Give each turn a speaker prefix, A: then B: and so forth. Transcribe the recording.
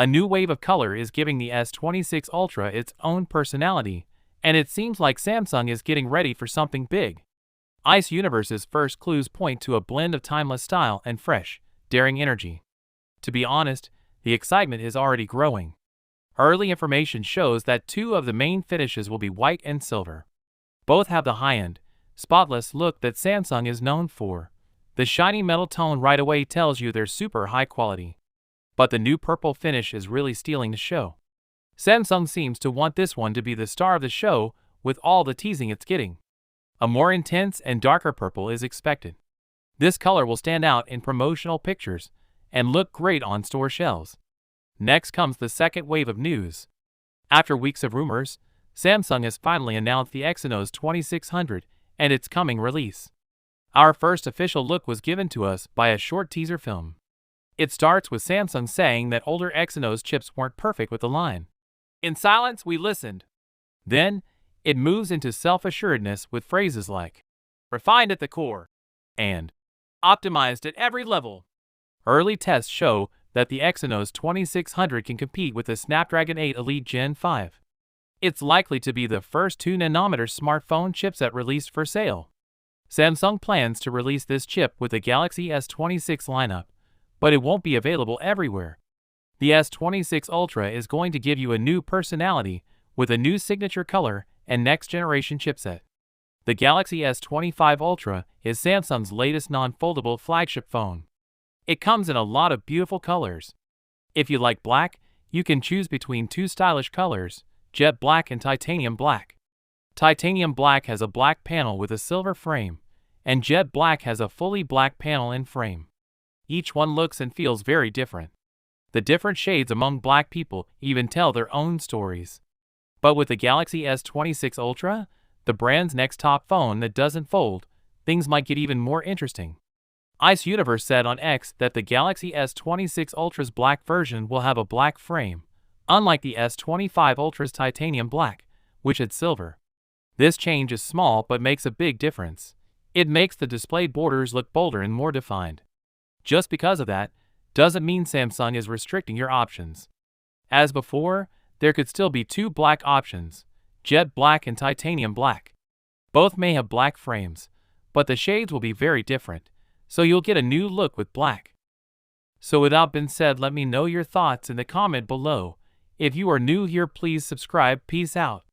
A: A new wave of color is giving the S26 Ultra its own personality, and it seems like Samsung is getting ready for something big. Ice Universe's first clues point to a blend of timeless style and fresh, daring energy. To be honest, the excitement is already growing. Early information shows that two of the main finishes will be white and silver. Both have the high-end, spotless look that Samsung is known for. The shiny metal tone right away tells you they're super high quality. But the new purple finish is really stealing the show. Samsung seems to want this one to be the star of the show with all the teasing it's getting. A more intense and darker purple is expected. This color will stand out in promotional pictures and look great on store shelves. Next comes the second wave of news. After weeks of rumors, Samsung has finally announced the Exynos 2600 and its coming release. Our first official look was given to us by a short teaser film. It starts with Samsung saying that older Exynos chips weren't perfect with the line. In silence, we listened. Then, it moves into self-assuredness with phrases like, refined at the core, and optimized at every level. Early tests show that the Exynos 2600 can compete with the Snapdragon 8 Elite Gen 5. It's likely to be the first 2nm smartphone chipset released for sale. Samsung plans to release this chip with the Galaxy S26 lineup, but it won't be available everywhere. The S26 Ultra is going to give you a new personality with a new signature color and next-generation chipset. The Galaxy S25 Ultra is Samsung's latest non-foldable flagship phone. It comes in a lot of beautiful colors. If you like black, you can choose between two stylish colors, jet black and titanium black. Titanium black has a black panel with a silver frame, and jet black has a fully black panel and frame. Each one looks and feels very different. The different shades among black people even tell their own stories. But with the Galaxy S26 Ultra, the brand's next top phone that doesn't fold, things might get even more interesting. Ice Universe said on X that the Galaxy S26 Ultra's black version will have a black frame, unlike the S25 Ultra's titanium black, which had silver. This change is small but makes a big difference. It makes the displayed borders look bolder and more defined. Just because of that, doesn't mean Samsung is restricting your options. As before, there could still be two black options, jet black and titanium black. Both may have black frames, but the shades will be very different, so you'll get a new look with black. So without being said, let me know your thoughts in the comment below. If you are new here, please subscribe. Peace out.